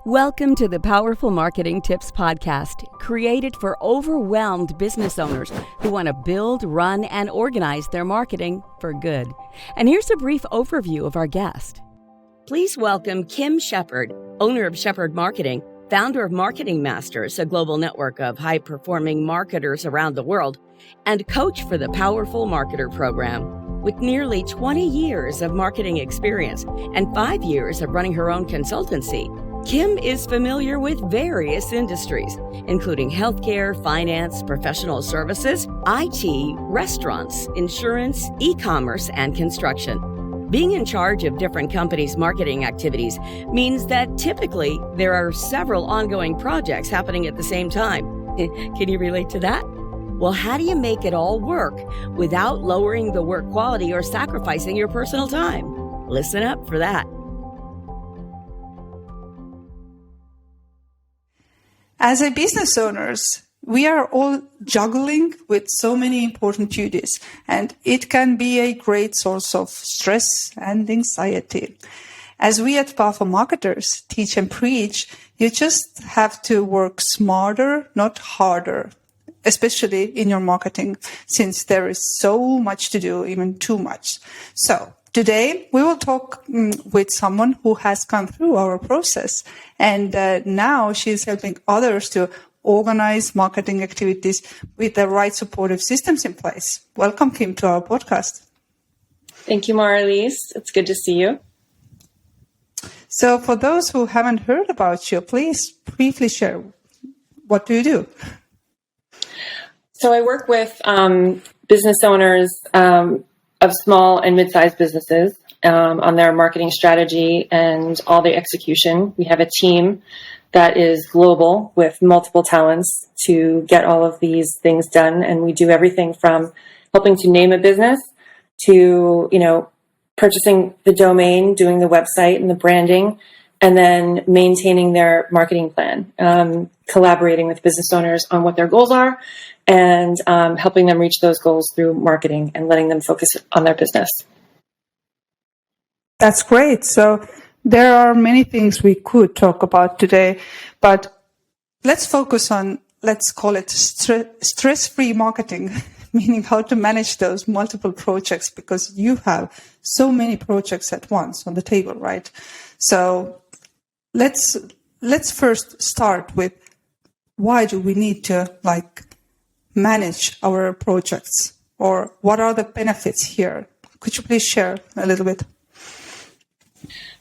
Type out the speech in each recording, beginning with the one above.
Welcome to the Powerful Marketing Tips Podcast, created for overwhelmed business owners who want to build, run, and organize their marketing for good. And here's a brief overview of our guest. Please welcome Kim Shepheard, owner of Shepheard Marketing, founder of Marketing Masters, a global network of high-performing marketers around the world, and coach for the Powerful Marketer Program. With nearly 20 years of marketing experience and 5 years of running her own consultancy, Kim is familiar with various industries, including healthcare, finance, professional services, IT, restaurants, insurance, e-commerce, and construction. Being in charge of different companies' marketing activities means that typically there are several ongoing projects happening at the same time. Can you relate to that? Well, how do you make it all work without lowering the work quality or sacrificing your personal time? Listen up for that. As a business owners, we are all juggling with so many important duties, and it can be a great source of stress and anxiety. As we at Powerful Marketers teach and preach, you just have to work smarter, not harder, especially in your marketing, since there is so much to do, even too much. So today we will talk with someone who has gone through our process, and now she's helping others to organize marketing activities with the right supportive systems in place. Welcome, Kim, to our podcast. Thank you, Marlies. It's good to see you. So for those who haven't heard about you, please briefly share, what do you do? So I work with business owners of small and mid-sized businesses on their marketing strategy and all the execution. We have a team that is global with multiple talents to get all of these things done. And we do everything from helping to name a business to, purchasing the domain, doing the website and the branding, and then maintaining their marketing plan, collaborating with business owners on what their goals are, and helping them reach those goals through marketing and letting them focus on their business. That's great. So there are many things we could talk about today, but let's focus on, let's call it stress-free marketing, meaning how to manage those multiple projects, because you have so many projects at once on the table, right? So let's first start with, why do we need to manage our projects, or what are the benefits here? Could you please share a little bit?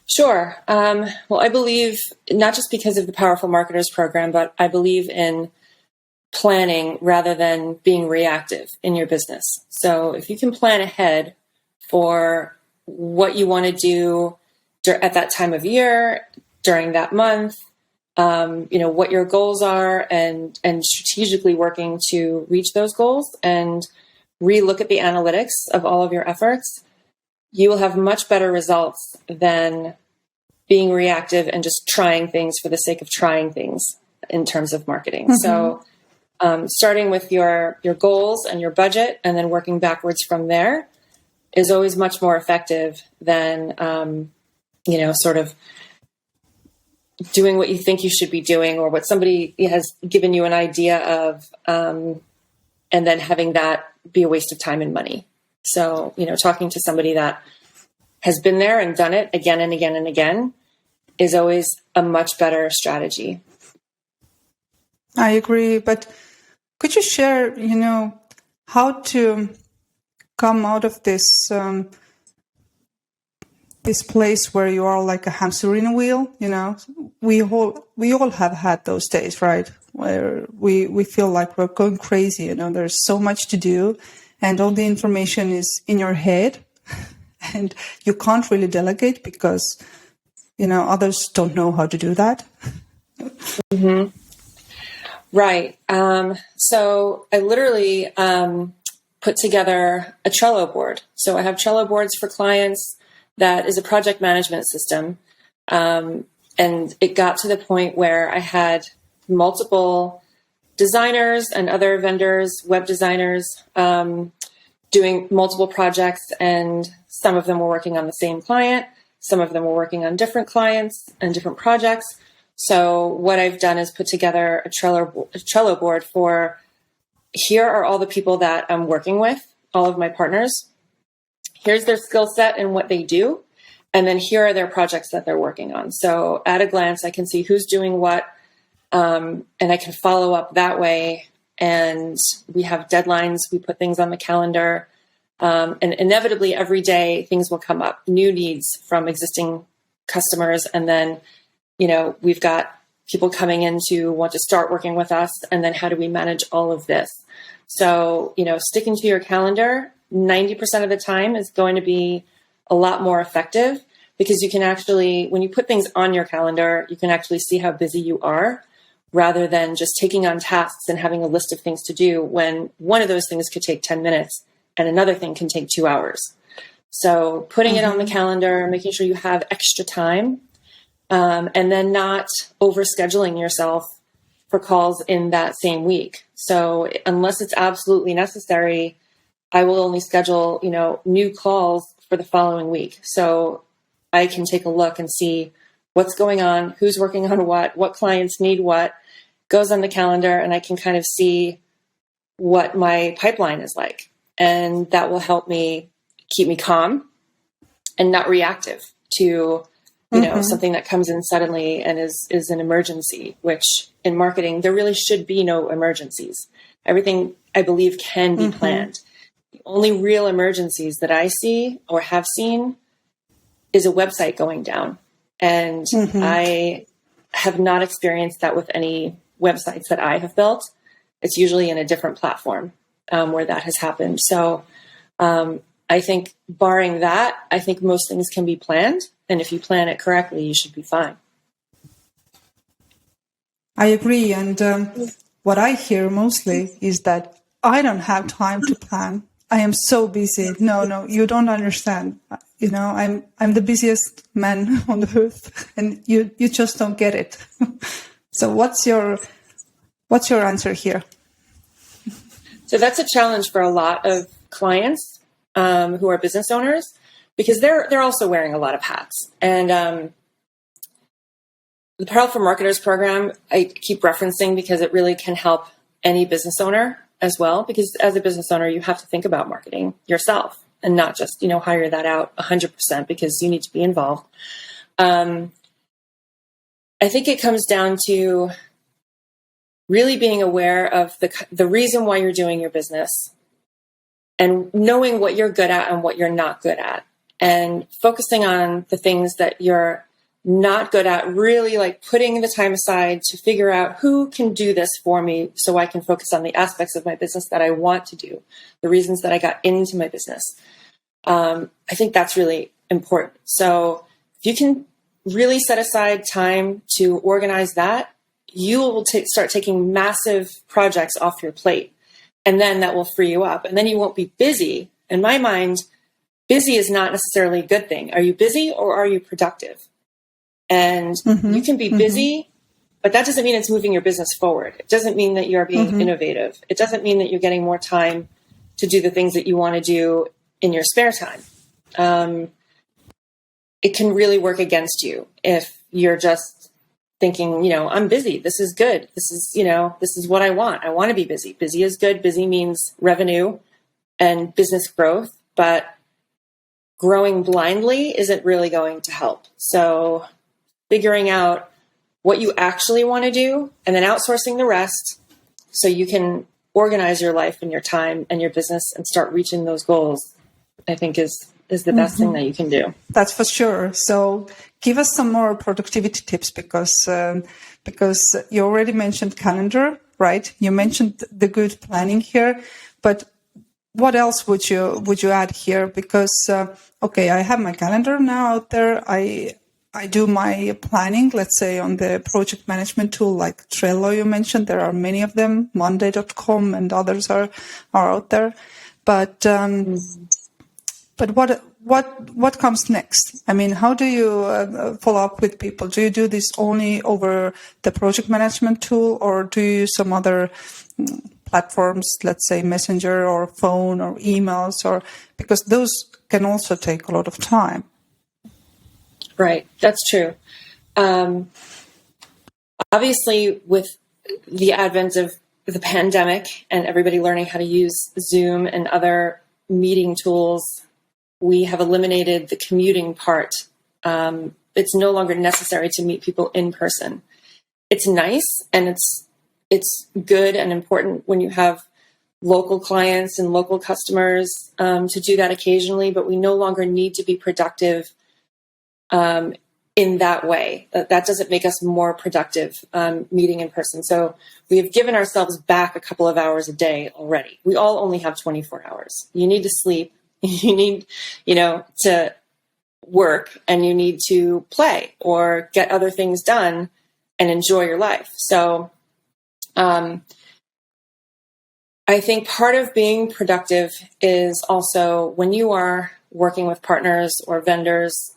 Sure. Well, I believe, not just because of the Powerful Marketers Program, but I believe in planning rather than being reactive in your business. So if you can plan ahead for what you want to do at that time of year, during that month, what your goals are, and strategically working to reach those goals and relook at the analytics of all of your efforts, you will have much better results than being reactive and just trying things for the sake of trying things in terms of marketing. Mm-hmm. So starting with your goals and your budget and then working backwards from there is always much more effective than, sort of doing what you think you should be doing or what somebody has given you an idea of, and then having that be a waste of time and money. So, talking to somebody that has been there and done it again and again and again is always a much better strategy. I agree. But could you share, how to come out of this this place where you are like a hamster in a wheel? We all have had those days, right? Where we feel like we're going crazy. There's so much to do, and all the information is in your head, and you can't really delegate because others don't know how to do that. Mm-hmm. Right. So I literally put together a Trello board. So I have Trello boards for clients that is a project management system. And it got to the point where I had multiple designers and other vendors, web designers, doing multiple projects, and some of them were working on the same client. Some of them were working on different clients and different projects. So what I've done is put together a Trello board for, here are all the people that I'm working with, all of my partners. Here's their skill set and what they do. And then here are their projects that they're working on. So at a glance, I can see who's doing what, and I can follow up that way. And we have deadlines. We put things on the calendar. And inevitably, every day, things will come up, new needs from existing customers. And then, we've got people coming in to want to start working with us. And then how do we manage all of this? So, sticking to your calendar 90% of the time is going to be a lot more effective, because you can actually, when you put things on your calendar, you can actually see how busy you are, rather than just taking on tasks and having a list of things to do, when one of those things could take 10 minutes and another thing can take 2 hours. So putting it on the calendar, making sure you have extra time, and then not overscheduling yourself for calls in that same week. So unless it's absolutely necessary, I will only schedule, new calls for the following week. So I can take a look and see what's going on, who's working on what clients need what, goes on the calendar, and I can kind of see what my pipeline is like. And that will help me keep me calm and not reactive to, something that comes in suddenly and is an emergency, which in marketing, there really should be no emergencies. Everything, I believe, can be planned. The only real emergencies that I see or have seen is a website going down. And I have not experienced that with any websites that I have built. It's usually in a different platform where that has happened. So I think barring that, I think most things can be planned. And if you plan it correctly, you should be fine. I agree. And what I hear mostly is that I don't have time to plan. I am so busy. No, you don't understand. I'm the busiest man on the earth, and you just don't get it. So what's your answer here? So that's a challenge for a lot of clients who are business owners, because they're also wearing a lot of hats. And the Powerful Marketers program, I keep referencing because it really can help any business owner as well, because as a business owner, you have to think about marketing yourself and not just, hire that out 100% because you need to be involved. I think it comes down to really being aware of the reason why you're doing your business, and knowing what you're good at and what you're not good at, and focusing on the things that you're not good at, really like putting the time aside to figure out who can do this for me so I can focus on the aspects of my business that I want to do, the reasons that I got into my business. I think that's really important. So if you can really set aside time to organize that, you will start taking massive projects off your plate, and then that will free you up, and then you won't be busy. In my mind, busy is not necessarily a good thing. Are you busy or are you productive? And you can be busy, but that doesn't mean it's moving your business forward. It doesn't mean that you're being innovative. It doesn't mean that you're getting more time to do the things that you want to do in your spare time. It can really work against you if you're just thinking, I'm busy. This is good. This is what I want. I want to be busy. Busy is good. Busy means revenue and business growth, but growing blindly isn't really going to help. So figuring out what you actually want to do and then outsourcing the rest so you can organize your life and your time and your business and start reaching those goals, I think is the best thing that you can do. That's for sure. So give us some more productivity tips, because you already mentioned calendar, right? You mentioned the good planning here, but what else would you add here? Because I have my calendar now out there. I do my planning, let's say, on the project management tool like Trello. You mentioned there are many of them. Monday.com and others are out there. But what comes next? I mean, how do you follow up with people? Do you do this only over the project management tool, or do you use some other platforms, let's say Messenger or phone or emails, or because those can also take a lot of time? Right, that's true. Obviously, with the advent of the pandemic and everybody learning how to use Zoom and other meeting tools, we have eliminated the commuting part. It's no longer necessary to meet people in person. It's nice and it's good and important when you have local clients and local customers to do that occasionally, but we no longer need to be productive in that way. That doesn't make us more productive meeting in person. So we have given ourselves back a couple of hours a day already. We all only have 24 hours. You need to sleep. You need, to work, and you need to play or get other things done and enjoy your life. So I think part of being productive is also when you are working with partners or vendors,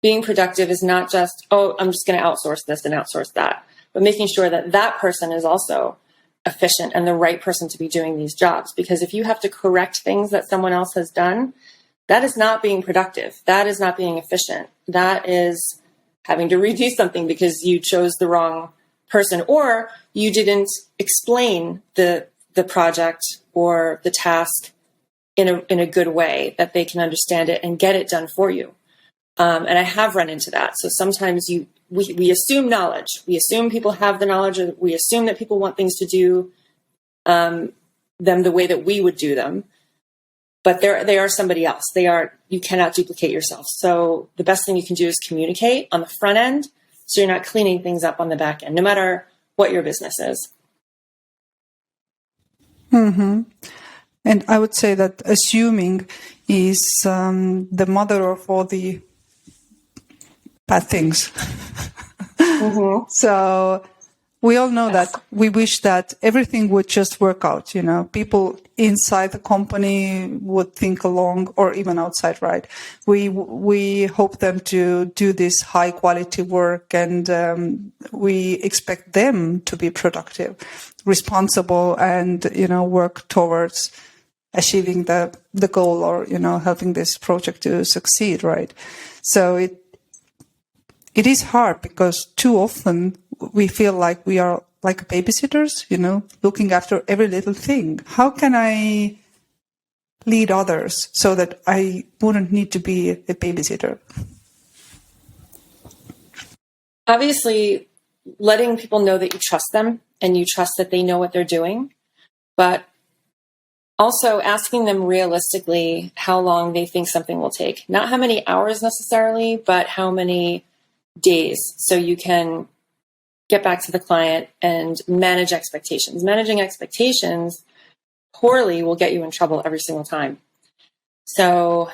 being productive is not just, I'm just going to outsource this and outsource that, but making sure that that person is also efficient and the right person to be doing these jobs. Because if you have to correct things that someone else has done, that is not being productive. That is not being efficient. That is having to redo something because you chose the wrong person, or you didn't explain the project or the task in a good way that they can understand it and get it done for you. And I have run into that. So sometimes we assume knowledge. We assume people have the knowledge, or we assume that people want things to do them the way that we would do them. But they are somebody else. You cannot duplicate yourself. So the best thing you can do is communicate on the front end, so you're not cleaning things up on the back end, no matter what your business is. Mm-hmm. And I would say that assuming is the mother of all the bad things. Mm-hmm. So we all know that we wish that everything would just work out. People inside the company would think along, or even outside, right? We hope them to do this high quality work, and we expect them to be productive, responsible, and work towards achieving the goal, or helping this project to succeed, right? So it is hard because too often we feel like we are like babysitters, looking after every little thing. How can I lead others so that I wouldn't need to be a babysitter? Obviously, letting people know that you trust them and you trust that they know what they're doing, but also asking them realistically how long they think something will take. Not how many hours necessarily, but how many days, so you can get back to the client and manage expectations. Managing expectations poorly will get you in trouble every single time. So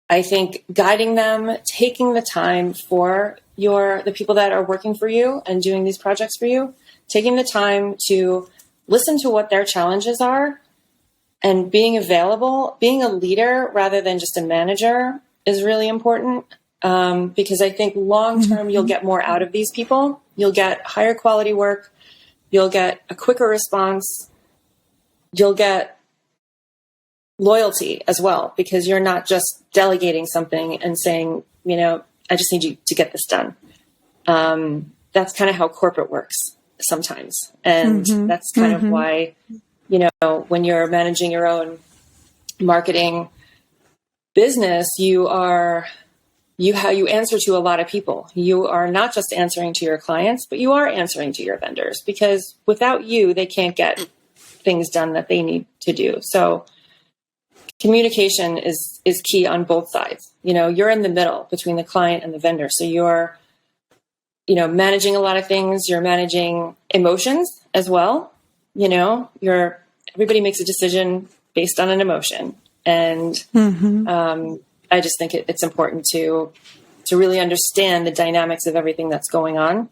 I think guiding them, taking the time for the people that are working for you and doing these projects for you, taking the time to listen to what their challenges are, and being available, being a leader rather than just a manager is really important. Because I think long-term, you'll get more out of these people. You'll get higher quality work. You'll get a quicker response. You'll get loyalty as well, because you're not just delegating something and saying, I just need you to get this done. That's kind of how corporate works sometimes. And that's kind of why, when you're managing your own marketing business, you answer to a lot of people. You are not just answering to your clients, but you are answering to your vendors, because without you, they can't get things done that they need to do. So communication is key on both sides. You're in the middle between the client and the vendor. So you're, managing a lot of things. You're managing emotions as well. Everybody makes a decision based on an emotion. And I just think it's important to really understand the dynamics of everything that's going on,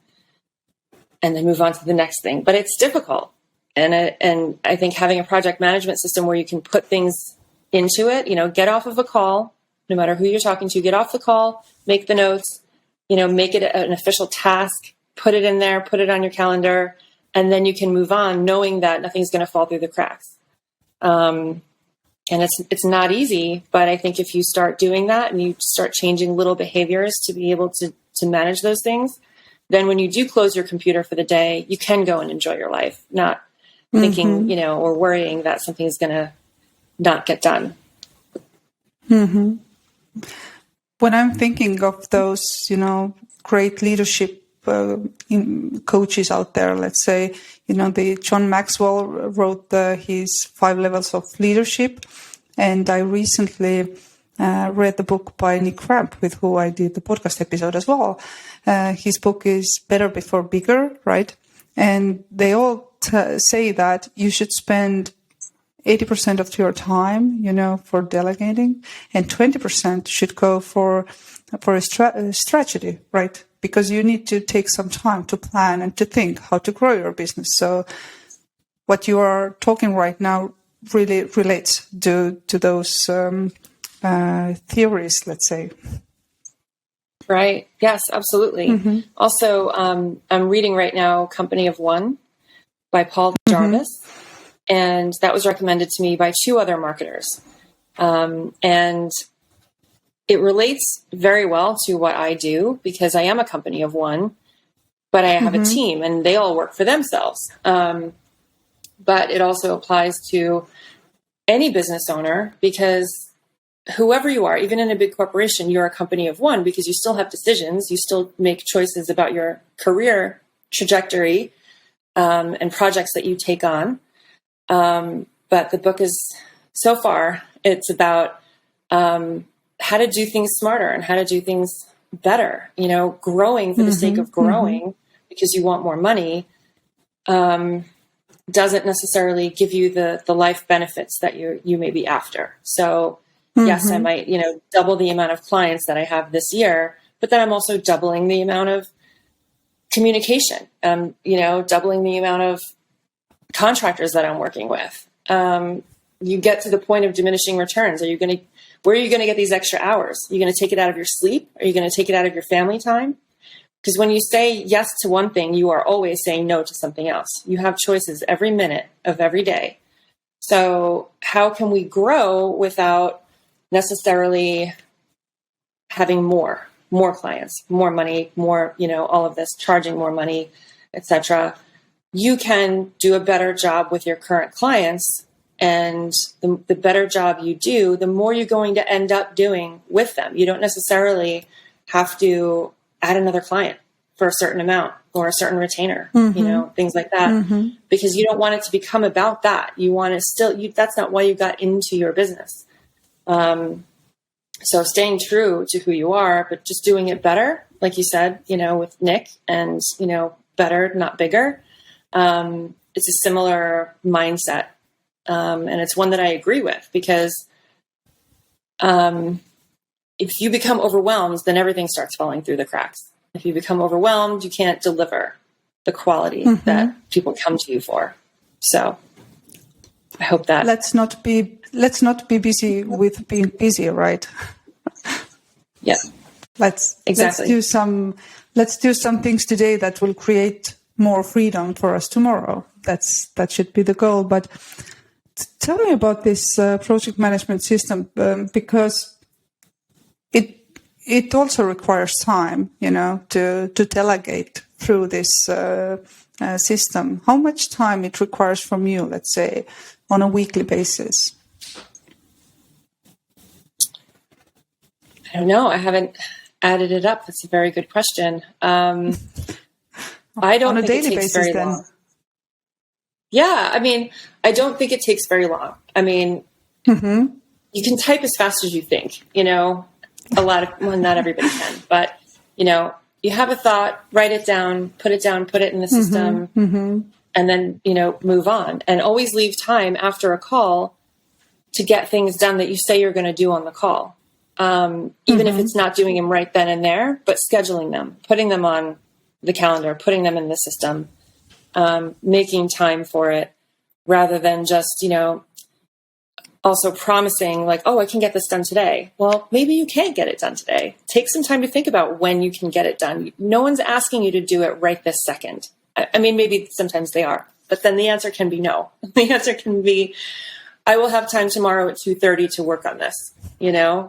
and then move on to the next thing. But it's difficult. And I think having a project management system where you can put things into it, get off of a call, no matter who you're talking to, get off the call, make the notes, make it an official task, put it in there, put it on your calendar, and then you can move on knowing that nothing's going to fall through the cracks. And it's not easy, but I think if you start doing that and you start changing little behaviors to be able to manage those things, then when you do close your computer for the day, you can go and enjoy your life, not thinking, or worrying that something's going to not get done. When I'm thinking of those, great leadership coaches out there, let's say, the John Maxwell wrote his 5 levels of leadership. And I recently read the book by Nick Cramp, with who I did the podcast episode as well. His book is Better Before Bigger, right? And they all say that you should spend 80% of your time, for delegating, and 20% should go for a strategy, right? Because you need to take some time to plan and to think how to grow your business. So what you are talking right now really relates to those theories, let's say. Right. Yes, absolutely. Also, I'm reading right now Company of One by Paul Jarvis, and that was recommended to me by 2 other marketers. And it relates very well to what I do, because I am a company of one, but I have a team and they all work for themselves. But it also applies to any business owner, because whoever you are, even in a big corporation, you're a company of one, because you still have decisions. You still make choices about your career trajectory and projects that you take on. But the book is, so far, it's about how to do things smarter and how to do things better. Growing for the sake of growing because you want more money doesn't necessarily give you the life benefits that you may be after. So yes, I might, double the amount of clients that I have this year, but then I'm also doubling the amount of communication, doubling the amount of contractors that I'm working with. You get to the point of diminishing returns. Where are you going to get these extra hours? Are you going to take it out of your sleep? Are you going to take it out of your family time? Because when you say yes to one thing, you are always saying no to something else. You have choices every minute of every day. So how can we grow without necessarily having more clients, more money, more, all of this, charging more money, etc.? You can do a better job with your current clients, and the better job you do, the more you're going to end up doing with them. You don't necessarily have to add another client for a certain amount or a certain retainer, things like that, because you don't want it to become about that. You want to that's not why you got into your business. So staying true to who you are, but just doing it better, like you said, with Nick, and, better, not bigger. It's a similar mindset. And it's one that I agree with, because if you become overwhelmed, then everything starts falling through the cracks. If you become overwhelmed, you can't deliver the quality that people come to you for. So I hope that let's not be busy with being busy, right? Yeah. Let's do some things today that will create more freedom for us tomorrow. That should be the goal. But tell me about this project management system, because it also requires time, to delegate through this system. How much time it requires from you, let's say, on a weekly basis? I don't know. I haven't added it up. That's a very good question. I don't think it takes very long. Yeah, I don't think it takes very long. You can type as fast as you think, not everybody can, but, you have a thought, write it down, put it in the system, and then, move on, and always leave time after a call to get things done that you say you're going to do on the call. Even if it's not doing them right then and there, but scheduling them, putting them on the calendar, putting them in the system, making time for it, rather than just, also promising like, oh, I can get this done today. Well, maybe you can't get it done today. Take some time to think about when you can get it done. No one's asking you to do it right this second. Maybe sometimes they are, but then the answer can be no. The answer can be, I will have time tomorrow at 2:30 to work on this, and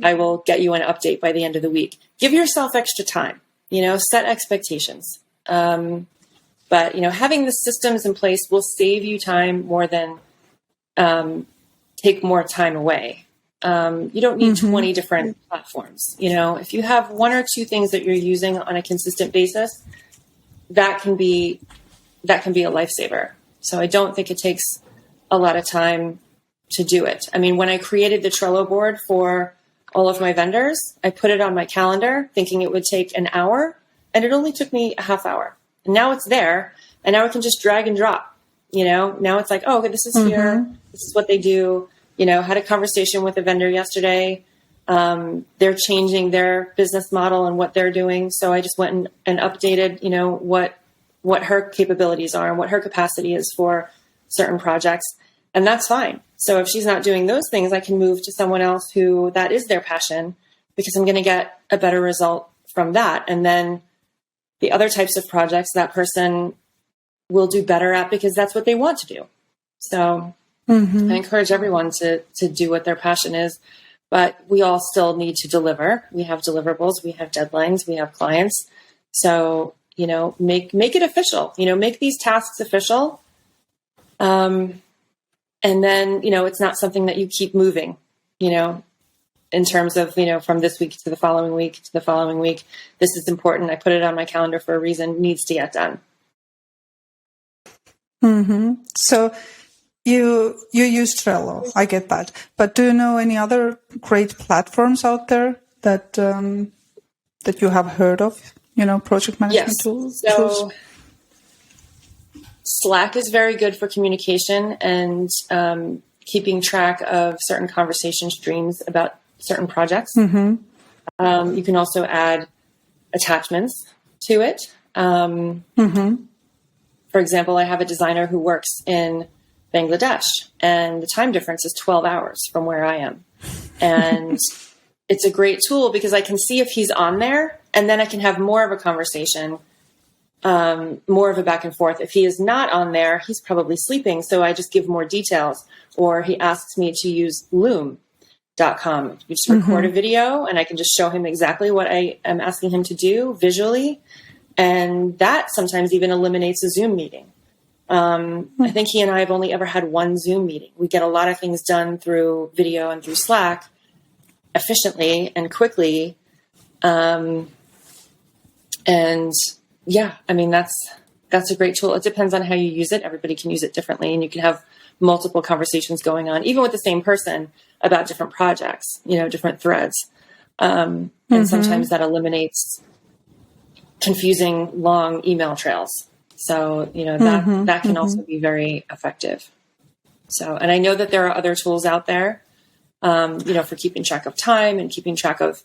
I will get you an update by the end of the week. Give yourself extra time. set expectations. But, having the systems in place will save you time more than take more time away. You don't need 20 different platforms. If you have one or two things that you're using on a consistent basis, that can be a lifesaver. So I don't think it takes a lot of time to do it. I mean, when I created the Trello board for all of my vendors, I put it on my calendar thinking it would take an hour, and it only took me a half hour. And now it's there, and now I can just drag and drop. Now it's like, oh, okay, this is here. This is what they do. Had a conversation with a vendor yesterday. They're changing their business model and what they're doing. So I just went and updated, what her capabilities are and what her capacity is for certain projects. And that's fine. So if she's not doing those things, I can move to someone else who that is their passion, because I'm going to get a better result from that. And then the other types of projects that person will do better at because that's what they want to do. So I encourage everyone to do what their passion is, but we all still need to deliver. We have deliverables, we have deadlines, we have clients. So, make it official, make these tasks official. And then, it's not something that you keep moving, in terms of, from this week to the following week to the following week. This is important. I put it on my calendar for a reason, needs to get done. So you use Trello. I get that. But do you know any other great platforms out there that that you have heard of? Project management tools. So Slack is very good for communication and keeping track of certain conversation streams about certain projects. You can also add attachments to it. For example, I have a designer who works in Bangladesh, and the time difference is 12 hours from where I am. And it's a great tool because I can see if he's on there, and then I can have more of a conversation, more of a back and forth. If he is not on there, he's probably sleeping. So I just give more details, or he asks me to use loom.com. You just record a video and I can just show him exactly what I am asking him to do visually. And that sometimes even eliminates a Zoom meeting. I think he and I have only ever had one Zoom meeting. We get a lot of things done through video and through Slack efficiently and quickly. And yeah, I mean, that's a great tool. It depends on how you use it. Everybody can use it differently, and you can have multiple conversations going on, even with the same person, about different projects, different threads. And sometimes that eliminates confusing long email trails. So, that can also be very effective. So, and I know that there are other tools out there, for keeping track of time and keeping track of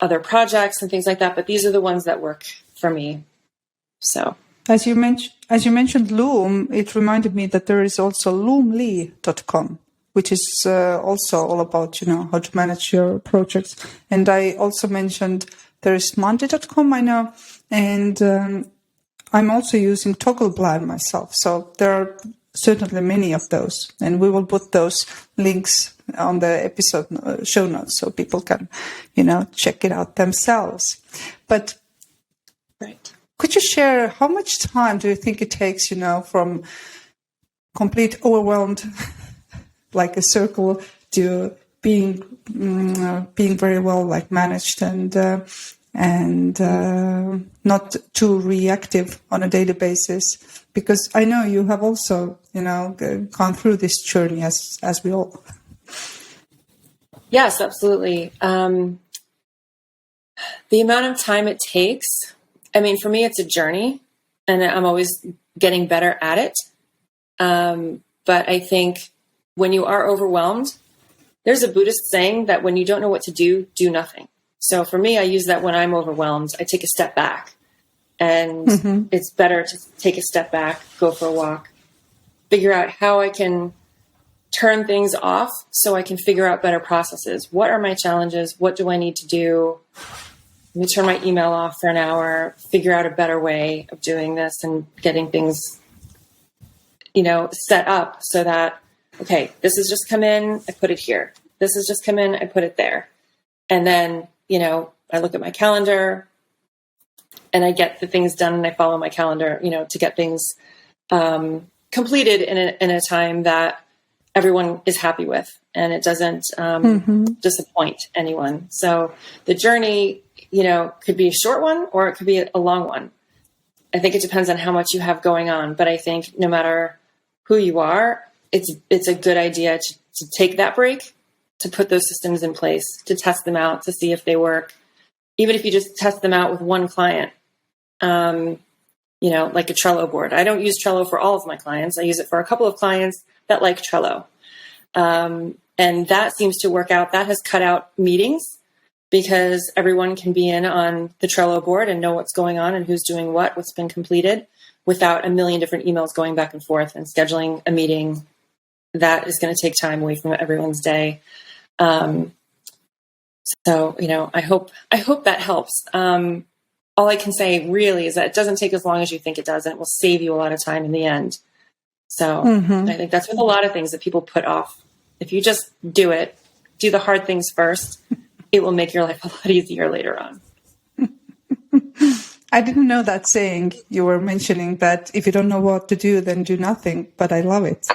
other projects and things like that. But these are the ones that work for me. So as you mentioned Loom, it reminded me that there is also loomly.com, which is also all about, how to manage your projects. And I also mentioned there is monday.com, I know. And I'm also using Toggleplan myself. So there are certainly many of those. And we will put those links on the episode show notes so people can, check it out themselves. But could you share how much time do you think it takes, from complete overwhelmed, like a circle, to being very well managed and not too reactive on a daily basis? Because I know you have also, gone through this journey as we all. Yes, absolutely. The amount of time it takes, I mean, for me, it's a journey, and I'm always getting better at it. But I think when you are overwhelmed, there's a Buddhist saying that when you don't know what to do, do nothing. So for me, I use that when I'm overwhelmed. I take a step back, and it's better to take a step back, go for a walk, figure out how I can turn things off so I can figure out better processes. What are my challenges? What do I need to do? Let me turn my email off for an hour, figure out a better way of doing this and getting things, set up so that, okay, this has just come in, I put it here. This has just come in, I put it there. And then, I look at my calendar, and I get the things done and I follow my calendar, to get things completed in a time that everyone is happy with, and it doesn't disappoint anyone. So the journey, could be a short one or it could be a long one. I think it depends on how much you have going on, but I think no matter who you are, it's a good idea to take that break, to put those systems in place, to test them out, to see if they work. Even if you just test them out with one client, like a Trello board. I don't use Trello for all of my clients. I use it for a couple of clients that like Trello. And that seems to work out. That has cut out meetings because everyone can be in on the Trello board and know what's going on and who's doing what's been completed, without a million different emails going back and forth and scheduling a meeting. That is going to take time away from everyone's day. So, I hope that helps. All I can say really is that it doesn't take as long as you think it does, and it will save you a lot of time in the end. So I think that's with a lot of things that people put off. If you just do the hard things first, it will make your life a lot easier later on. I didn't know that saying. You were mentioning that if you don't know what to do, then do nothing. But I love it.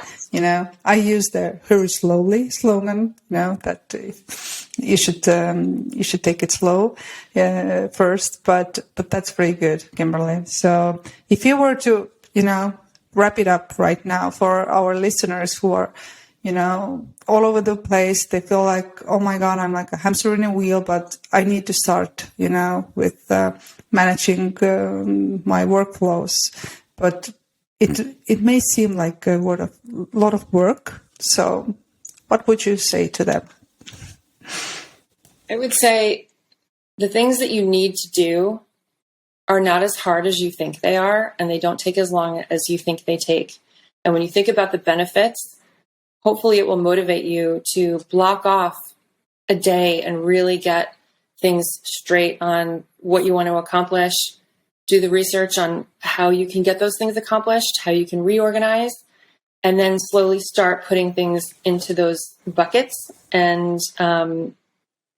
I use the hurry slowly slogan, that you should take it slow first. But that's very good, Kimberly. So if you were to, wrap it up right now for our listeners who are, all over the place, they feel like, oh my God, I'm like a hamster in a wheel, but I need to start, with managing my workflows. But it may seem like a lot of work. So what would you say to them? I would say the things that you need to do are not as hard as you think they are, and they don't take as long as you think they take. And when you think about the benefits, hopefully it will motivate you to block off a day and really get things straight on what you want to accomplish. Do the research on how you can get those things accomplished, how you can reorganize, and then slowly start putting things into those buckets. And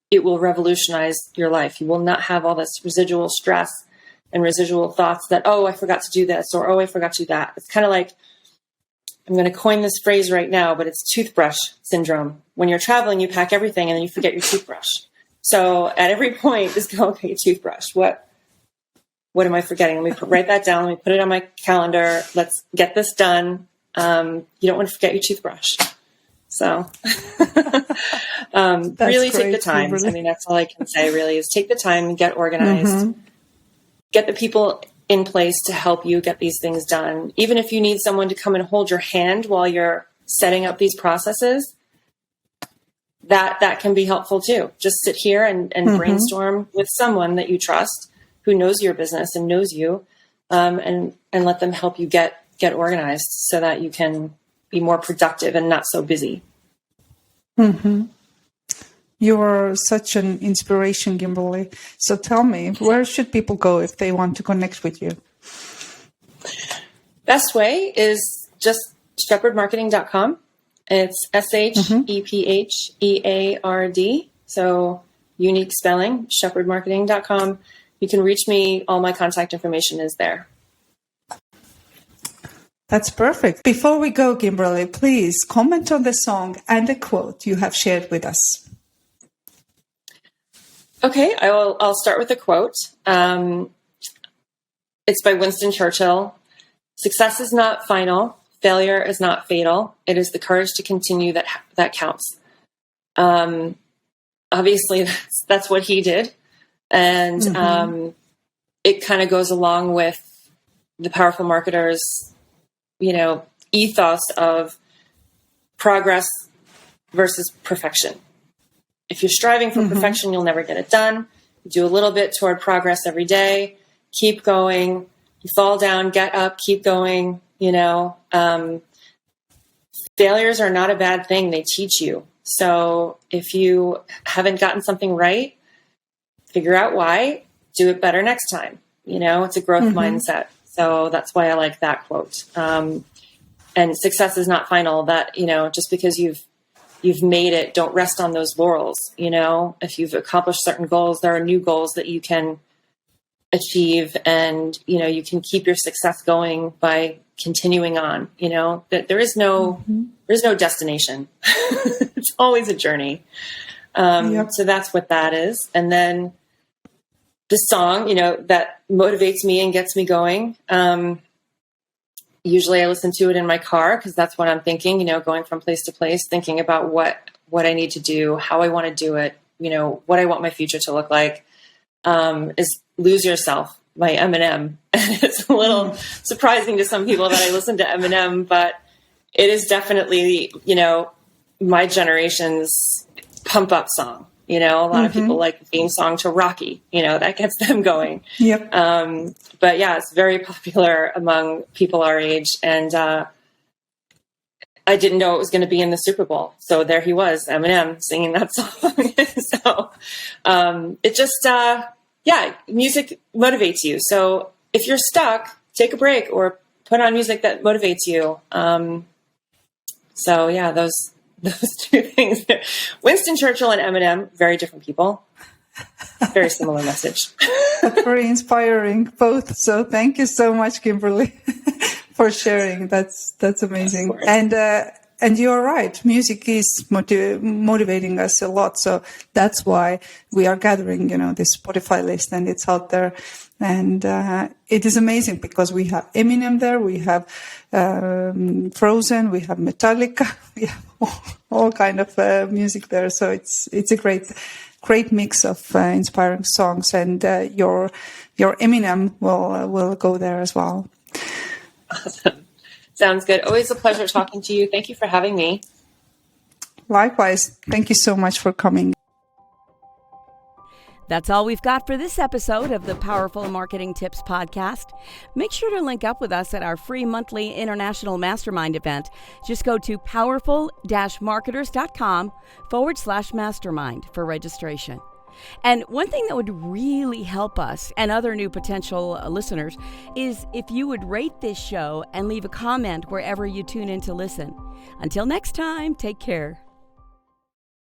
it will revolutionize your life. You will not have all this residual stress and residual thoughts that, oh, I forgot to do this, or, oh, I forgot to do that. It's kind of like, I'm going to coin this phrase right now, but it's toothbrush syndrome. When you're traveling, you pack everything and then you forget your toothbrush. So at every point, just go, okay, toothbrush. What am I forgetting? Let me write that down. Let me put it on my calendar. Let's get this done. You don't want to forget your toothbrush. So really take the time. Really. I mean, that's all I can say really is take the time and get organized. Get the people in place to help you get these things done. Even if you need someone to come and hold your hand while you're setting up these processes, that can be helpful too. Just sit here and brainstorm with someone that you trust, who knows your business and knows you, and let them help you get organized so that you can be more productive and not so busy. You're such an inspiration, Kimberly. So tell me, where should people go if they want to connect with you? Best way is just shepheardmarketing.com. It's SHEPHEARD. So unique spelling, shepheardmarketing.com. You can reach me. All my contact information is there. That's perfect. Before we go, Kimberly, please comment on the song and the quote you have shared with us. Okay, I'll start with a quote. It's by Winston Churchill. Success is not final. Failure is not fatal. It is the courage to continue that counts. Obviously, that's what he did. And it kind of goes along with the powerful marketers, ethos of progress versus perfection. If you're striving for perfection, you'll never get it done. You do a little bit toward progress every day. Keep going. You fall down, get up, keep going. Failures are not a bad thing. They teach you. So if you haven't gotten something right, figure out why, do it better next time. It's a growth mindset. So that's why I like that quote. And success is not final. That, just because you've made it, don't rest on those laurels. If you've accomplished certain goals, there are new goals that you can achieve, and you can keep your success going by continuing on. That there's no destination. It's always a journey. So that's what that is. And then the song, that motivates me and gets me going. Usually I listen to it in my car, because that's what I'm thinking, going from place to place, thinking about what I need to do, how I want to do it, what I want my future to look like, is Lose Yourself by Eminem. It's a little surprising to some people that I listen to Eminem, but it is definitely, my generation's pump up song. A lot of people like the theme song to Rocky, that gets them going. Yep. But yeah, it's very popular among people our age. And I didn't know it was going to be in the Super Bowl. So there he was, Eminem, singing that song. So it just, music motivates you. So if you're stuck, take a break or put on music that motivates you. So yeah, those two things. Winston Churchill and Eminem, very different people. Very similar message. But very inspiring, both. So thank you so much, Kimberly, for sharing. That's amazing. And you're right. Music is motivating us a lot. So that's why we are gathering, this Spotify list, and it's out there. And it is amazing because we have Eminem there, we have Frozen, we have Metallica, we have all kind of music there. So it's a great mix of inspiring songs, and your Eminem will go there as well. Awesome. Sounds good. Always a pleasure talking to you. Thank you for having me. Likewise. Thank you so much for coming. That's all we've got for this episode of the Powerful Marketing Tips podcast. Make sure to link up with us at our free monthly international mastermind event. Just go to powerful-marketers.com/mastermind for registration. And one thing that would really help us and other new potential listeners is if you would rate this show and leave a comment wherever you tune in to listen. Until next time, take care.